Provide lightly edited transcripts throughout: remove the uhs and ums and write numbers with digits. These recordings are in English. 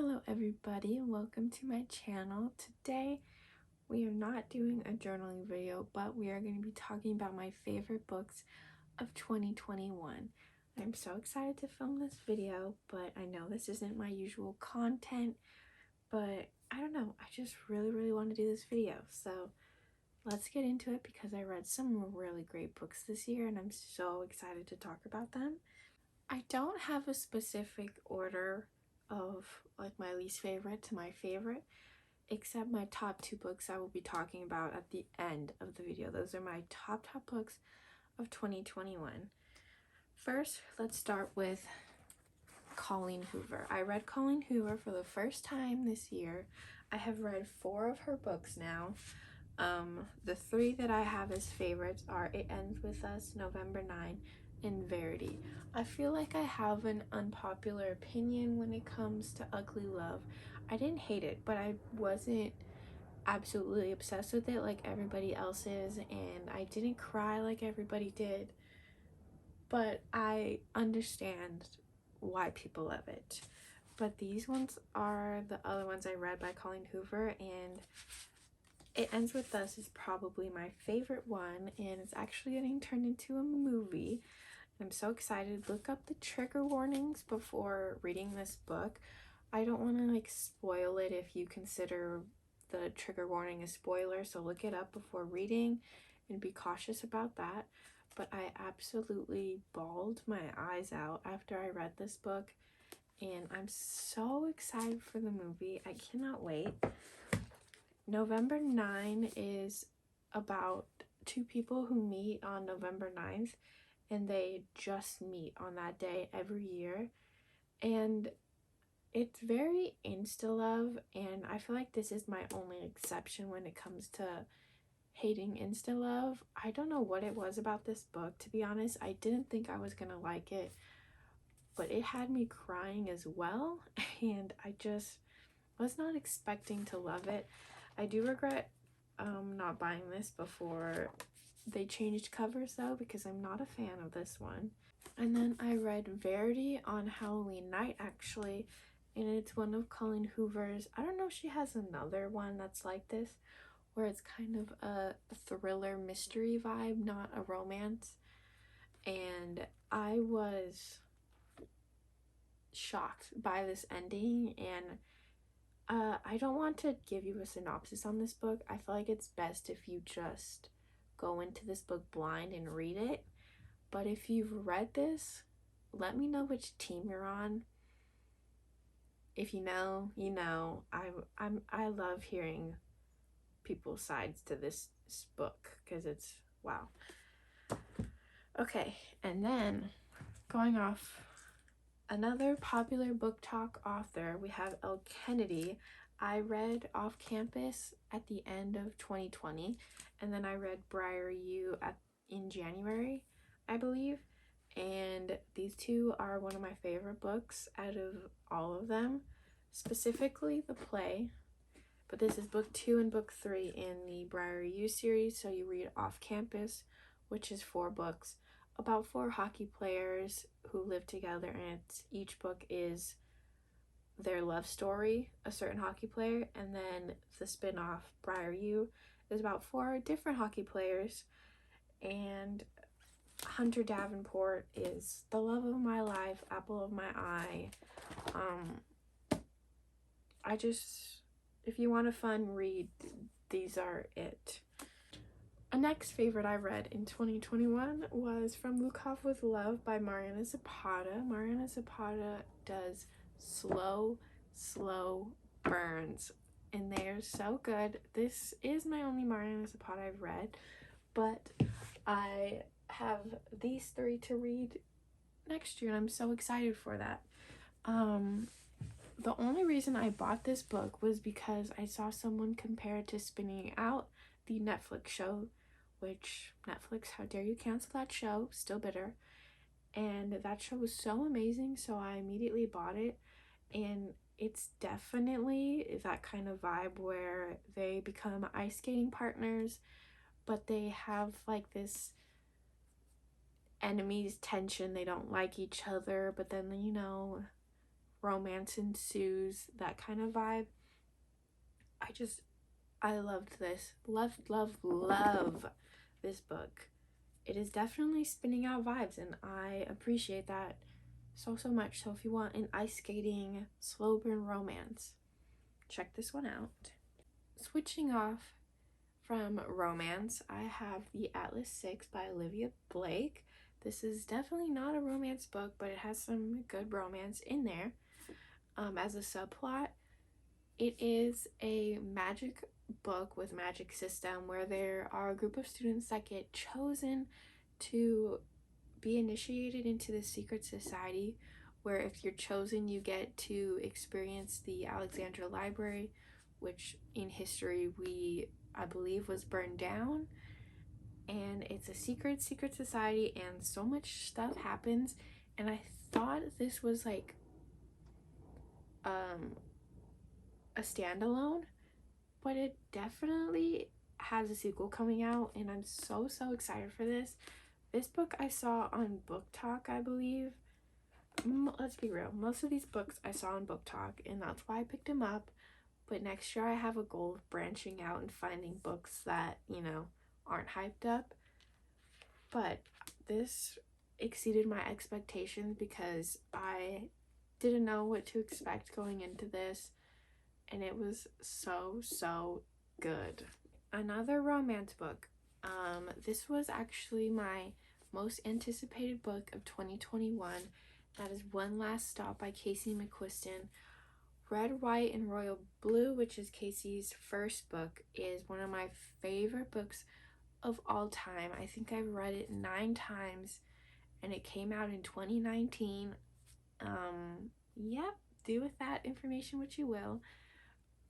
Hello everybody, and welcome to my channel. Today we are not doing a journaling video, but we are going to be talking about my favorite books of 2021. I'm so excited to film this video, but I know this isn't my usual content, but I don't know, I just really want to do this video. So let's get into it because I read some really great books this year and I'm so excited to talk about them. I don't have a specific order of like my least favorite to my favorite, except my top two books I will be talking about at the end of the video. Those are my top books of 2021. First, let's start with Colleen Hoover. I read Colleen Hoover for the first time this year. I have read 4 of her books now. The 3 that I have as favorites are It Ends With Us, November 9, and Verity. I feel like I have an unpopular opinion when it comes to Ugly Love. I didn't hate it, but I wasn't absolutely obsessed with it like everybody else is, and I didn't cry like everybody did, but I understand why people love it. But these ones are the other ones I read by Colleen Hoover, and It Ends With Us is probably my favorite one, and it's actually getting turned into a movie. I'm so excited. Look up the trigger warnings before reading this book. I don't want to like spoil it if you consider the trigger warning a spoiler, so look it up before reading and be cautious about that. But I absolutely bawled my eyes out after I read this book, and I'm so excited for the movie. I cannot wait. November 9 is about 2 people who meet on November 9th, and they just meet on that day every year, and it's very insta-love, and I feel like this is my only exception when it comes to hating insta-love. I don't know what it was about this book, to be honest. I didn't think I was gonna like it, but it had me crying as well, and I just was not expecting to love it. I do regret not buying this before they changed covers though, because I'm not a fan of this one. And then I read Verity on Halloween night actually, and it's one of Colleen Hoover's. I don't know if she has another one that's like this, where it's kind of a thriller mystery vibe, not a romance. And I was shocked by this ending, and I don't want to give you a synopsis on this book. I feel like it's best if you just go into this book blind and read it. But if you've read this, let me know which team you're on. If you know, you know. I love hearing people's sides to this book because it's wow. Okay, and then going off another popular book talk author, we have Elle Kennedy. I read Off Campus at the end of 2020, and then I read Briar U in January, I believe. And these two are one of my favorite books out of all of them, specifically the play. But this is book 2 and book 3 in the Briar U series. So you read Off Campus, which is 4 books about 4 hockey players who live together, and each book is their love story, a certain hockey player. And then the spin-off Briar U is about 4 different hockey players, and Hunter Davenport is the love of my life, apple of my eye. If you want a fun read, these are it. A next favorite I read in 2021 was From Lukov with Love by Mariana Zapata. Mariana Zapata does slow burns, and they are so good. This is my only Mariana Zapata I've read, but I have these 3 to read next year, and I'm so excited for that. The only reason I bought this book was because I saw someone compare it to Spinning Out, the Netflix show, which Netflix, how dare you cancel that show, still bitter. And that show was so amazing, so I immediately bought it, and it's definitely that kind of vibe where they become ice skating partners, but they have like this enemies tension. They don't like each other, but then, you know, romance ensues, that kind of vibe. I loved this. Love this book. It is definitely spinning out vibes, and I appreciate that so much. So if you want an ice skating slow burn romance, check this one out. Switching off from romance, I have The Atlas 6 by Olivia Blake. This is definitely not a romance book, but it has some good romance in there. As a subplot, it is a magic book with magic system where there are a group of students that get chosen to be initiated into the secret society, where if you're chosen you get to experience the Alexandria Library, which in history I believe was burned down. And it's a secret society, and so much stuff happens, and I thought this was like a standalone, but it definitely has a sequel coming out, and I'm so excited for this. This book I saw on Book Talk, I believe. Let's be real, most of these books I saw on Book Talk, and that's why I picked them up. But next year I have a goal of branching out and finding books that, you know, aren't hyped up. But this exceeded my expectations because I didn't know what to expect going into this, and it was so good. Another romance book. This was actually my most anticipated book of 2021. That is One Last Stop by Casey McQuiston. Red, White, and Royal Blue, which is Casey's first book, is one of my favorite books of all time. I think I've read it 9 times, and it came out in 2019. Yep, do with that information what you will.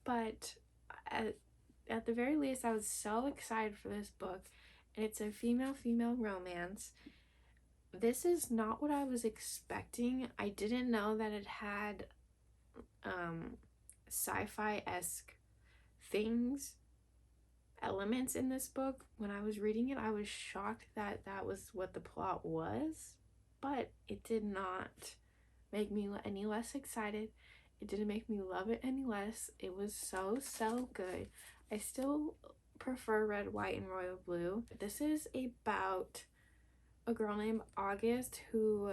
But at the very least, I was so excited for this book, and it's a female romance. This is not what I was expecting. I didn't know that it had sci-fi-esque elements in this book. When I was reading it, I was shocked that that was what the plot was, but it did not make me any less excited. It didn't make me love it any less. It was so good. I still prefer Red, White, and Royal Blue. This is about a girl named August who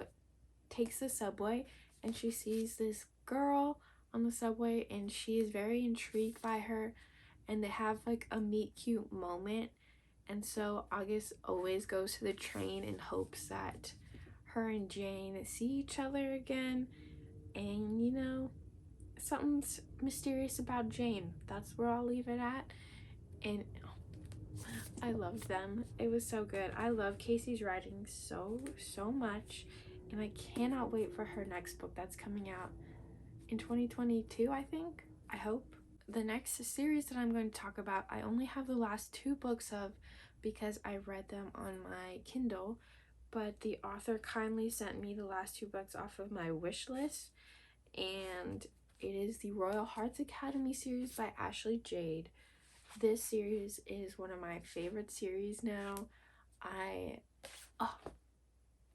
takes the subway, and she sees this girl on the subway, and she is very intrigued by her, and they have like a meet cute moment. And so August always goes to the train in hopes that her and Jane see each other again. And you know, something's mysterious about Jane. That's where I'll leave it at. And I loved them. It was so good. I love Casey's writing so much, and I cannot wait for her next book that's coming out in 2022, I think. I hope. The next series that I'm going to talk about, I only have the last 2 books of because I read them on my Kindle, but the author kindly sent me the last 2 books off of my wish list, and it is the Royal Hearts Academy series by Ashley Jade. This series is one of my favorite series now.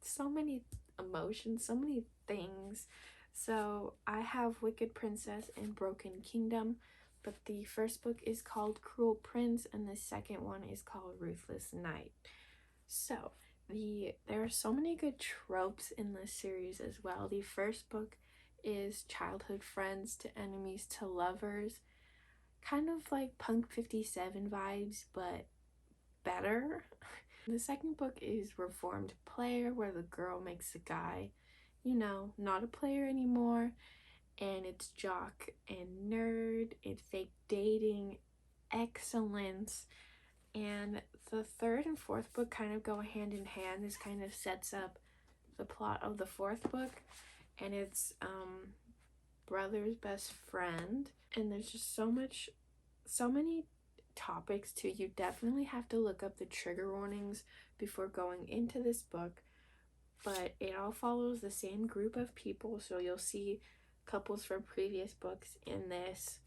So many emotions, so many things. So I have Wicked Princess and Broken Kingdom, but the first book is called Cruel Prince, and the second one is called Ruthless Knight. So there are so many good tropes in this series as well. The first book is childhood friends to enemies to lovers, kind of like Punk 57 vibes, but better. The second book is Reformed Player, where the girl makes the guy, you know, not a player anymore, and it's jock and nerd, it's fake dating, excellence. And the third and fourth book kind of go hand in hand. This kind of sets up the plot of the fourth book, and it's brother's best friend, and there's just so many topics too. You definitely have to look up the trigger warnings before going into this book, but it all follows the same group of people, so you'll see couples from previous books in this,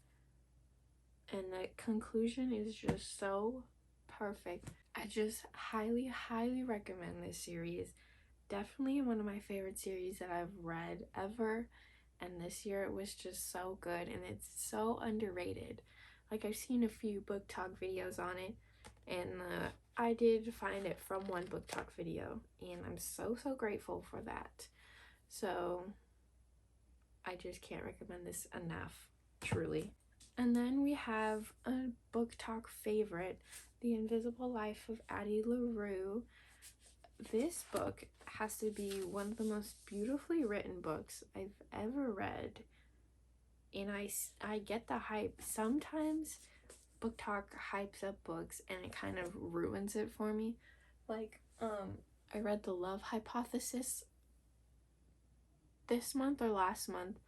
and the conclusion is just so perfect. I just highly recommend this series. Definitely one of my favorite series that I've read ever, and this year it was just so good, and it's so underrated. Like, I've seen a few book talk videos on it, and I did find it from one book talk video, and I'm so grateful for that. So I just can't recommend this enough, truly. And then we have a book talk favorite, The Invisible Life of Addie LaRue. This book has to be one of the most beautifully written books I've ever read. And I get the hype. Sometimes book talk hypes up books and it kind of ruins it for me. Like, I read The Love Hypothesis this month or last month,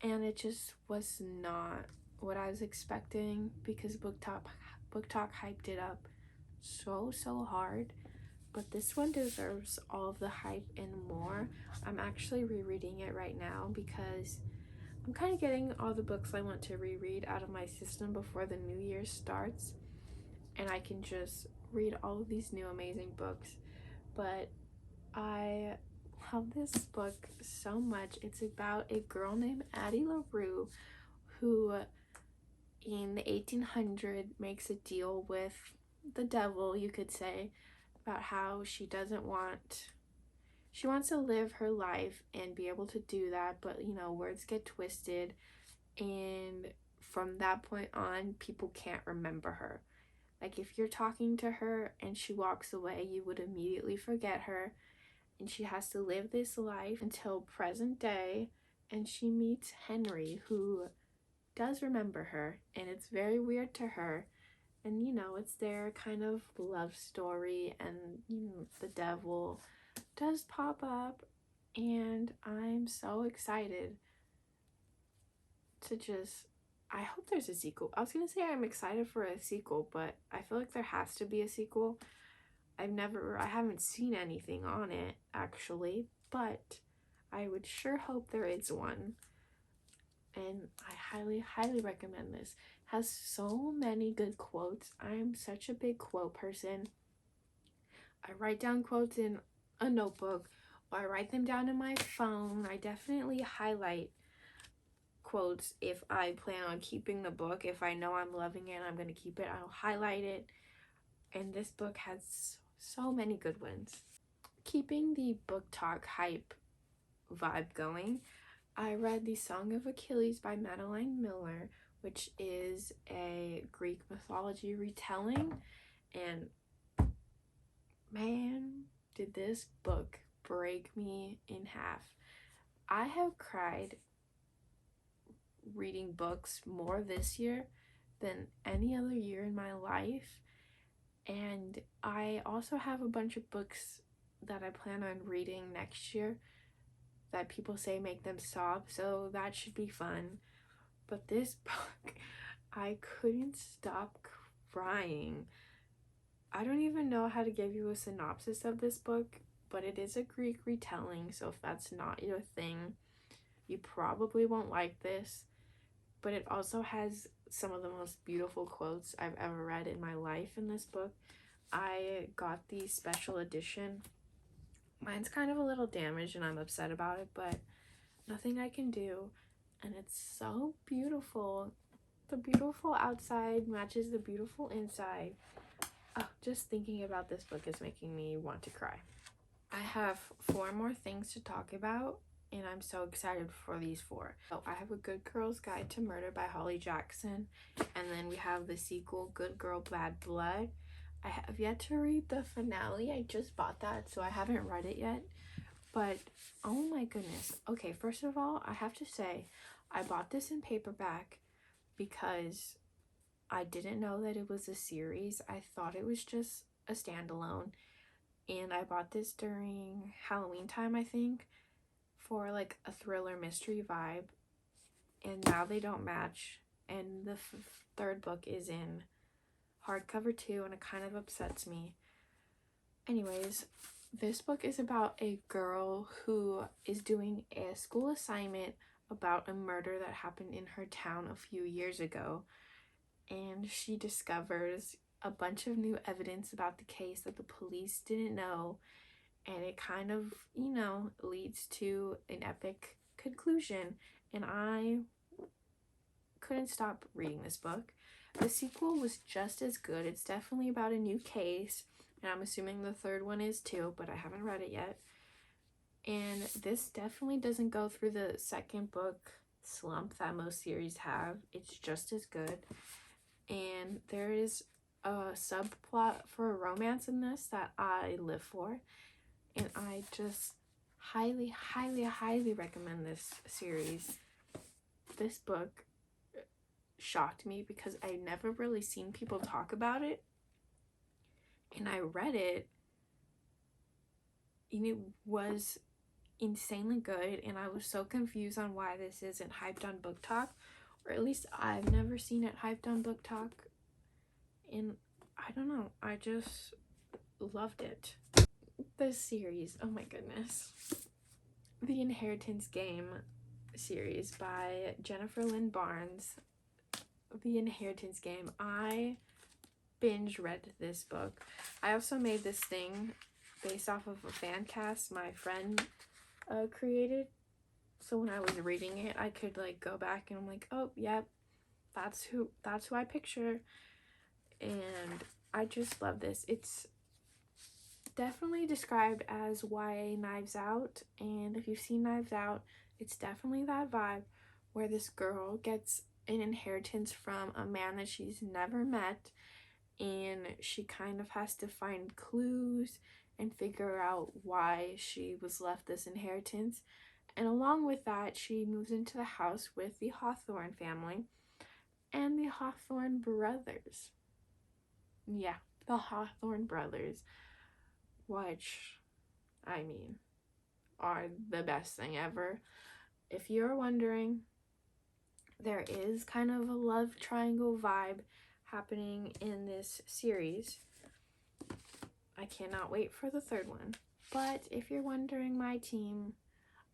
and it just was not what I was expecting because book talk hyped it up so hard. But this one deserves all of the hype and more. I'm actually rereading it right now because I'm kind of getting all the books I want to reread out of my system before the new year starts, and I can just read all of these new amazing books. But I love this book so much. It's about a girl named Addie LaRue who in the 1800s makes a deal with the devil, you could say, about how she wants to live her life and be able to do that, but words get twisted, and from that point on people can't remember her. Like, if you're talking to her and she walks away, you would immediately forget her, and she has to live this life until present day, and she meets Henry, who does remember her, and it's very weird to her. And it's their kind of love story, and the devil does pop up, and I'm so excited to just, I hope there's a sequel. I was gonna say I'm excited for a sequel, but I feel like there has to be a sequel. I haven't seen anything on it actually, but I would sure hope there is one. And I highly recommend this. It has so many good quotes. I'm such a big quote person. I write down quotes in a notebook, or I write them down in my phone. I definitely highlight quotes if I plan on keeping the book. If I know I'm loving it and I'm going to keep it, I'll highlight it. And this book has so many good ones. Keeping the book talk hype vibe going, I read The Song of Achilles by Madeline Miller, which is a Greek mythology retelling, and man, did this book break me in half. I have cried reading books more this year than any other year in my life, and I also have a bunch of books that I plan on reading next year that people say make them sob, so that should be fun. But this book, I couldn't stop crying. I don't even know how to give you a synopsis of this book, but it is a Greek retelling, so if that's not your thing, you probably won't like this. But it also has some of the most beautiful quotes I've ever read in my life in this book. I got the special edition. Mine's kind of a little damaged and I'm upset about it, but nothing I can do. And it's so beautiful. The beautiful outside matches the beautiful inside. Oh, just thinking about this book is making me want to cry. I have 4 more things to talk about, and I'm so excited for these 4. So I have A Good Girl's Guide to Murder by Holly Jackson, and then we have the sequel, Good Girl, Bad Blood. I have yet to read the finale. I just bought that, so I haven't read it yet. But oh my goodness. Okay, first of all, I have to say I bought this in paperback because I didn't know that it was a series. I thought it was just a standalone. And I bought this during Halloween time, I think, for like a thriller mystery vibe. And now they don't match. And the 3rd book is in hardcover too, and it kind of upsets me. Anyways, this book is about a girl who is doing a school assignment about a murder that happened in her town a few years ago. And she discovers a bunch of new evidence about the case that the police didn't know, and it kind of, leads to an epic conclusion, and I couldn't stop reading this book. The sequel was just as good. It's definitely about a new case, and I'm assuming the third one is too, but I haven't read it yet. And this definitely doesn't go through the second book slump that most series have. It's just as good. And there is a subplot for a romance in this that I live for. And I just highly, highly, highly recommend this series. This book shocked me because I never really seen people talk about it. And I read it, and it was insanely good, and I was so confused on why this isn't hyped on Book Talk, or at least I've never seen it hyped on Book Talk, and I don't know, I just loved it. This series, oh my goodness, the Inheritance Game series by Jennifer Lynn Barnes. The Inheritance Game, I binge read this book. I also made this thing based off of a fan cast my friend created, so when I was reading it I could like go back and I'm like, oh yep, that's who I picture. And I just love this. It's definitely described as YA Knives Out, and if you've seen Knives Out, it's definitely that vibe where this girl gets an inheritance from a man that she's never met, and she kind of has to find clues and figure out why she was left this inheritance. And along with that, she moves into the house with the Hawthorne family and the Hawthorne brothers. Yeah, the Hawthorne brothers, which, I mean, are the best thing ever. If you're wondering, there is kind of a love triangle vibe happening in this series. I cannot wait for the third one. But if you're wondering my team,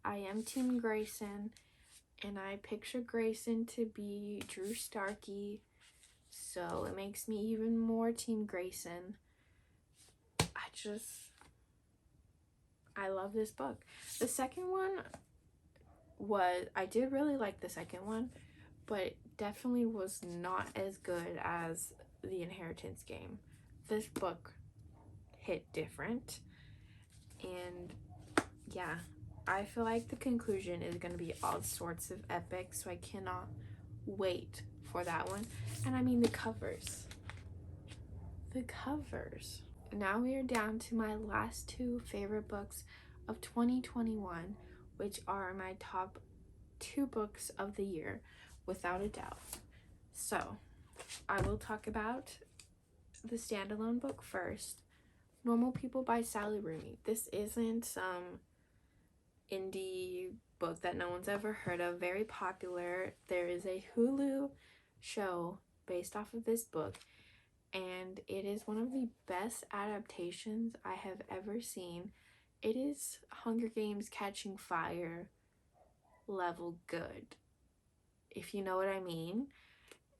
I am Team Grayson, and I picture Grayson to be Drew Starkey, so it makes me even more Team Grayson. I love this book. The second one I did really like the second one, but it definitely was not as good as The Inheritance Game. This book hit different, and yeah, I feel like the conclusion is going to be all sorts of epic, so I cannot wait for that one. And I mean, the covers. Now we are down to my last two favorite books of 2021, which are my top 2 books of the year, without a doubt. So, I will talk about the standalone book first, Normal People by Sally Rooney. This isn't some indie book that no one's ever heard of, very popular. There is a Hulu show based off of this book, and it is one of the best adaptations I have ever seen. It is Hunger Games Catching Fire level good, if you know what I mean.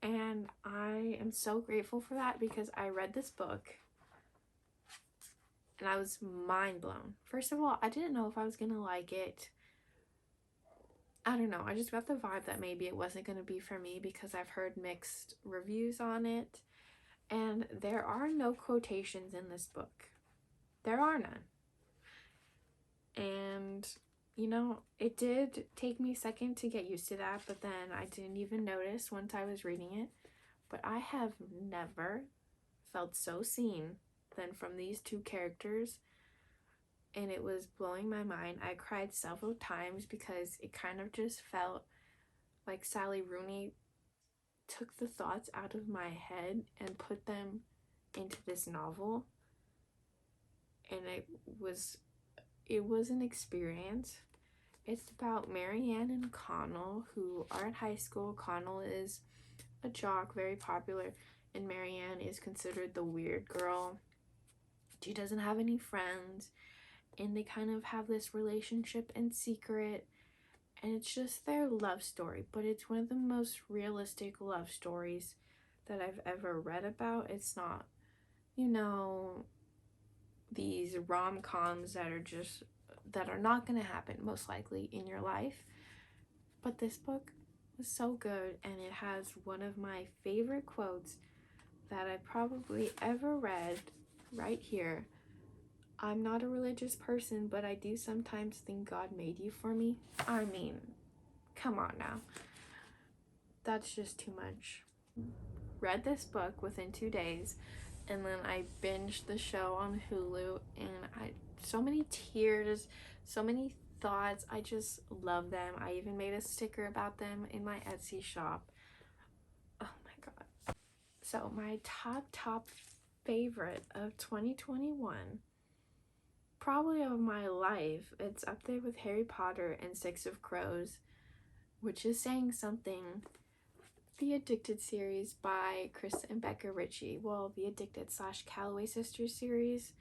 And I am so grateful for that, because I read this book and I was mind blown. First of all, I didn't know if I was gonna like it. I don't know, I just got the vibe that maybe it wasn't gonna be for me because I've heard mixed reviews on it. And there are no quotations in this book. There are none. And, you know, it did take me a second to get used to that, but then I didn't even notice once I was reading it. But I have never felt so seen than from these two characters, and it was blowing my mind. I cried several times because it kind of just felt like Sally Rooney took the thoughts out of my head and put them into this novel, and it was an experience. It's about Marianne and Connell, who are in high school. Connell is a jock, very popular, and Marianne is considered the weird girl. She doesn't have any friends, and they kind of have this relationship in secret, and it's just their love story, but it's one of the most realistic love stories that I've ever read about. It's not, you know, these rom-coms that are not going to happen most likely in your life. But this book was so good, and it has one of my favorite quotes that I probably ever read right here. I'm not a religious person, but I do sometimes think God made you for me. I mean, come on now. That's just too much. Read this book within 2 days, and then I binged the show on Hulu, and so many tears, so many thoughts. I just love them. I even made a sticker about them in my Etsy shop. Oh my god. So my top favorite of 2021, probably of my life, it's up there with Harry Potter and Six of Crows, which is saying something. The Addicted series by Chris and Becca Ritchie. Well, the Addicted / Calloway Sisters series.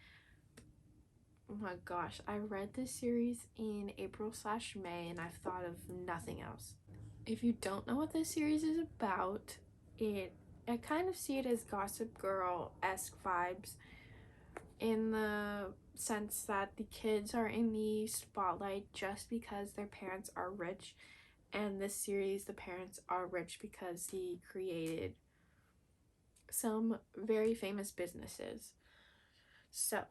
Oh my gosh, I read this series in April / May, and I've thought of nothing else. If you don't know what this series is about, I kind of see it as Gossip Girl-esque vibes, in the sense that the kids are in the spotlight just because their parents are rich, and this series the parents are rich because he created some very famous businesses. So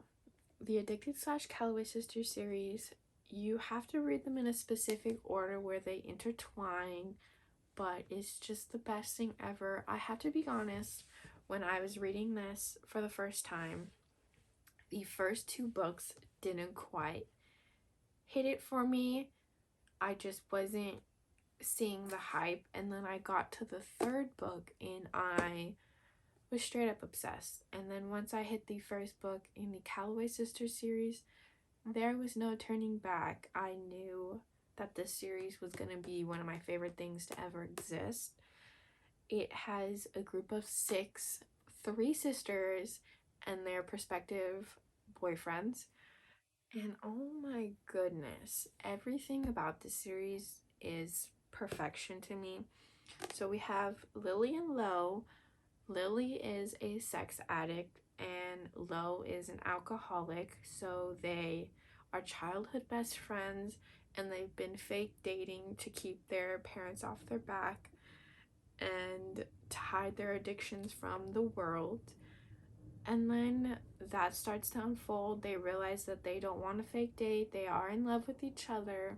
the Addicted / Calloway Sisters series, you have to read them in a specific order where they intertwine, but it's just the best thing ever. I have to be honest, when I was reading this for the first time, the first 2 books didn't quite hit it for me. I just wasn't seeing the hype, and then I got to the 3rd book and I was straight up obsessed. And then once I hit the 1st book in the Calloway Sisters series, there was no turning back. I knew that this series was going to be one of my favorite things to ever exist. It has a group of 6, 3 sisters and their prospective boyfriends. And oh my goodness, everything about this series is perfection to me. So we have Lily and Lo. Lily is a sex addict and Lo is an alcoholic. So they are childhood best friends, and they've been fake dating to keep their parents off their back and to hide their addictions from the world. And then that starts to unfold. They realize that they don't want to fake date. They are in love with each other.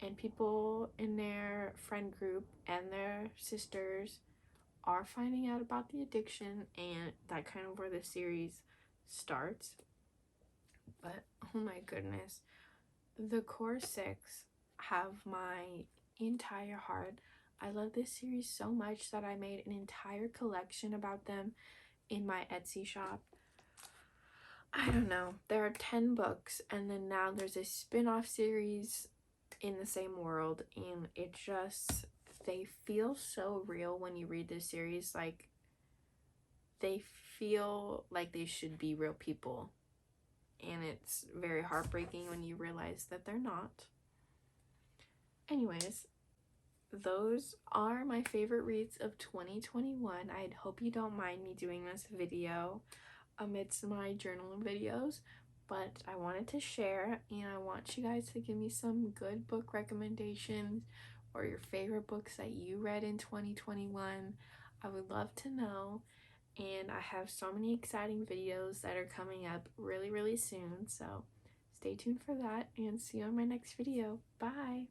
And people in their friend group and their sisters are finding out about the addiction, and that kind of where the series starts. But oh my goodness, the core 6 have my entire heart. I love this series so much that I made an entire collection about them in my Etsy shop. I don't know, there are 10 books, and then now there's a spin-off series in the same world, and it just, they feel so real when you read this series. Like, they feel like they should be real people, and it's very heartbreaking when you realize that they're not. Anyways, those are my favorite reads of 2021. I hope you don't mind me doing this video amidst my journaling videos, but I wanted to share, and I want you guys to give me some good book recommendations or your favorite books that you read in 2021. I would love to know, and I have so many exciting videos that are coming up really soon, so stay tuned for that, and see you on my next video. Bye!